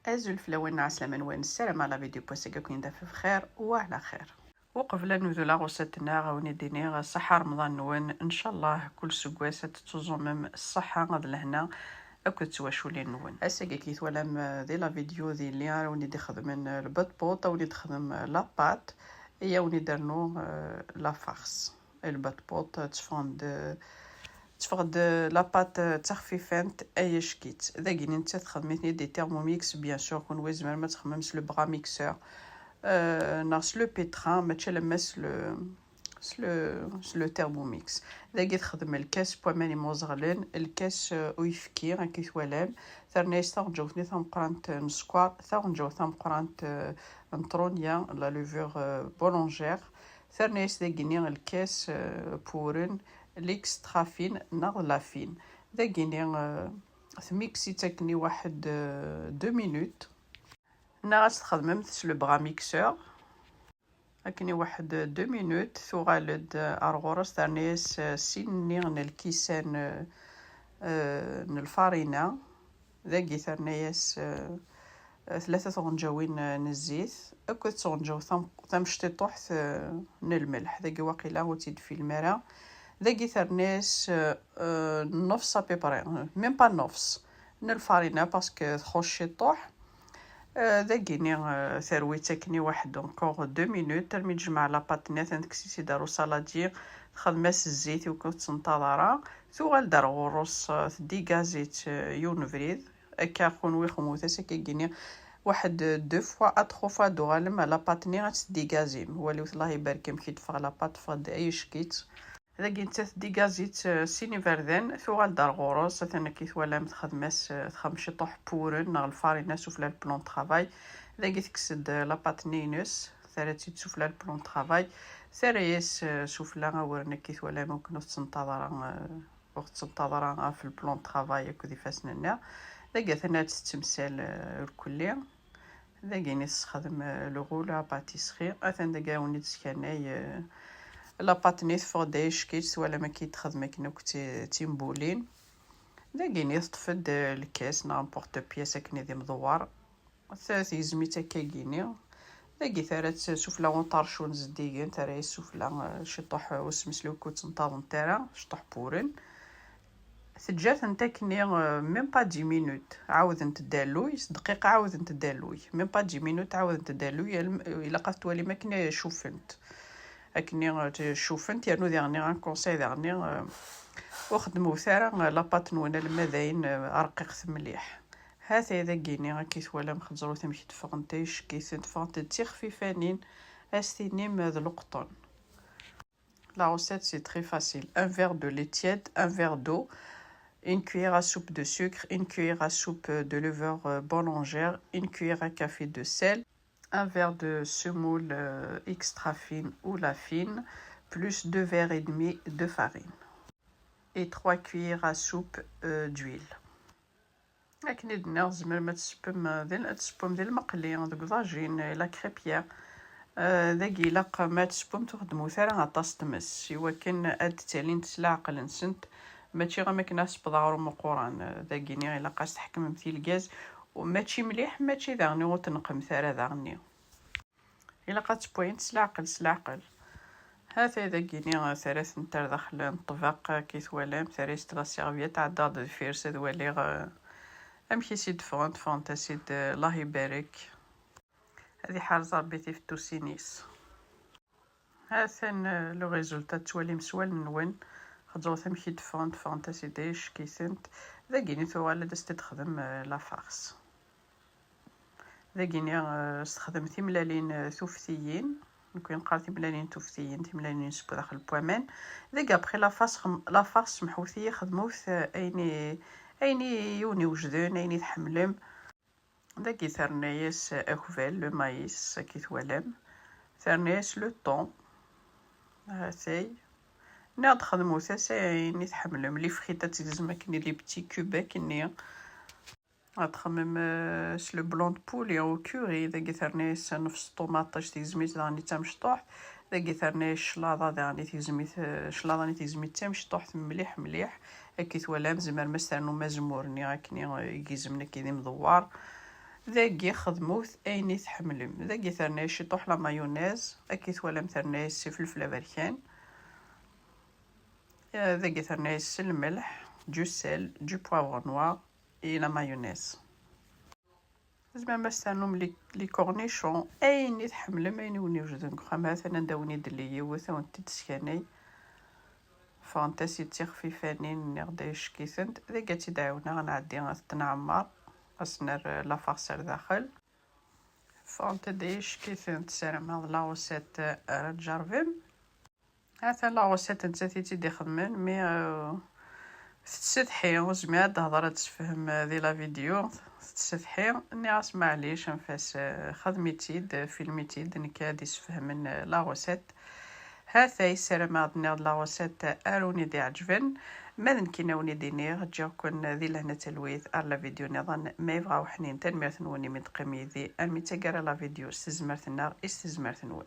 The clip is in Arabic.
أزول فلوين عسلامة نوان السلام على فيديو بوسيكا كوين دافع بخير وعلى خير. وقبل نوذولا غوستنا غوني ديني صحة رمضان نوان إن شاء الله كل سكواسة تتوزمم الصحة غاد لهنا أكو تواشولي نوان أساقا كي ثوالام دي لا فيديو دي اللي وني دي خدمن البط بوط وني تخدم لاباط إيا وني درنو لا فارس البط بوط تفقد لاباط تخفيفانت اي شكيت ذاكي نتا تخدميتني دي تيرموميكس بيان سور كون وزمر ما تخممش لو بغا ميكسور ناقص لو بيتران ماشي لمس لو تيرموميكس ذاكي تخدم الكاس بواماني موزغلين الكاس ويفكي راكي ثوالام ثرنايس ثاون جوثني ثم قرانت نسكوار ثاون جو ثم قرانت نطرونيا لا لوفور بولونجير ثرنايس ذاكيني الكاس بورن ليكسترا فين ناغ لا فين ذاكيني ثميكسي تاكني واحد 2 مينوت ناغ تخدمت لو بغا ميكسور هاكني واحد 2 مينوت ثوغالد ارغورس ثانيس سيني الكيسان الفارينة ذاكي ثانيس 3 غنجاوين نزيت اكو تغنجاو ثم شتي طحت الملح ذاكي واقيلا وتيد في المرا ذاكي ثرناس نفس ابيبري ميم با نفس الفارينة باسكو تخشي طوح ذاكيني ثروي تاكني واحد انكور 2 مينوت ترمي تجمع لاباطنيات نكسيسي دارو صلادير تخدماس الزيت وكنت تنتظرها ثوال دار غروس ديغازيت يون فريد اكا خون ويخموثا ساكيني واحد 2 فوا 3 فوا دوغالم لاباطني غتديغازيم ولي الله يبارك كي تفغ لاباط فغد اي شكيت ذاكي نتا ديغازيت سيني فردان ثوال دار غروس ثنا كي ثوالام تخدماس تخمشي طوح بورن ناغ الفارينة سوفلا البلون طرافاي ذاكي تكسد لاباطنينوس ثلاثي تسوفلا البلون طرافاي ثرياس سوفلا ورنا كي ثوالام ممكن تنتظر وقت تنتظر في البلون طرافاي اكو دي فاسننا ذاكي ثنا تستمثال الكلية ذاكي نستخدم لو غولا باتيسري اثن ذاكا وني تسكاناي لاباطني فوديش كيس ولا ما كيتخدم كنا كنتي تيمبولين ذاكيني تطفد الكاس نامبورط بياس كني دي مدوار ثلاث يزميتا كاكيني ذاكي ثلاث سوفلا ونطرشون زديقين ترى سوفلا شطح وسمسلو كنت نطاضن ترى شطح بورن ثجات نتاكني ميم با 10 مينوت عاود نتدالوي دقيقه عاود نتدالوي ميم با 10 مينوت عاود نتدالوي الا قفت ولي ماكني شوفنت اكني شوفنت يعني ديرني ان كونساي ديرني وخدمو ثارا لاباط نونا المذاين رقيق مليح هذا اذا كيني كي ثوالا مخزرو تمشي تفغنتيش كي تفغنت تخفيفانين استينيم ذ القطن. La recette c'est très facile. Un verre de lait tiède, un verre d'eau, une cuillère à soupe de sucre, une cuillère à soupe de levure boulangère, une cuillère à café de sel, un verre de semoule extra fine ou la fine, plus 2 verres et demi de farine et 3 cuillères à soupe d'huile. لكن دنا زمر ما تسبم ديال المقلي دوك ضاجين لا كريبيير ذاكي لاق ما تسبم تخدمو ثرا غطاس تمس ايوا كان اد تالين تسلا عقل نسنت ماشي غا ماكناس بضاعر مقوران ذاكيني الا قاس تحكم في الغاز وماشي مليح ماشي داغني وتنقم ثرا داغني الا قات بوين سلاعقل هذا ذاكيني ثلاث نتر داخل الطبق كي ثوالام ثلاث لا سيرفيت عداد فيرس ذوالي امشي سيد فونت سيد الله يبارك هذه حارزة ربيتي في التوسينيس هاثن لو ريزولتا توالي مسوال من وين خضرو تمشي فونت سيديش كيسنت ذاكيني ثوالد استخدم لا فارس ذاكيني استخدم ثملالين ثوفتيين نكون قال ثملالين ثوفتيين ثملالين سبو داخل البوامان ذاك ابخي لا فارس محوثيه خدموث ايني يوني وجدون ايني تحملم ذاكي ثرنايس اكفال لو مايس كي ثوالم ثرنايس لو طون هاثي ناد خدمو ثاسا ايني تحملم لي فخيتا تزما كني لي بتي كوبا كني غتخمم لو بلون دو بولي او كوري ذاكي ثرنايس نفس طوماطاش تيزميت داني تمشطوح ذاكي ثرنايس شلاضه داني تيزميت شلاضه ني تيزميت تمشطوح مليح كي ثوالام زمر مستانو مزمورني هاكني يجيزمنا كي دي مدوار ذاكي خدموت ايني تحملم ذاكي ثرناي شطوح لا مايونيز اكي ثوالم ثرناي فلفل ابركان ذاكي ثرناي الملح دو سيل دو بوافغ نوار اي لا مايونيز زعما باش تانوم لي كورنيشون ايني تحملم ايني وني وجدن مثلا داوني دلي يوثا ونتي تسكاني فانتاسي تخفيفانين نغدايش كيسنت ذاك تدعونا غنعدي تنعمر اسنر لا فاصر داخل فانت دايش كيسنت سلام هاد لاوسيت رجارفيم هذا لاوسيت نتاتي تيدي خدمن مي تستحي وزمي تهضر تفهم ذي لا فيديو تستحي اني اسمع ليش نفاس خدمتيد فيلميتيد نكاد يسفهمن لاوسيت هذا يسلم عندنا لاوسيت اروني دي عجبن ماذا كيناوني دينيغ جاكن ذي لهنا تلويث ارلا فيديو نظن ما يبغاو حنين تنميرث نوني من قمي ذي المتقرا لا فيديو استزمرت النار استزمرت نون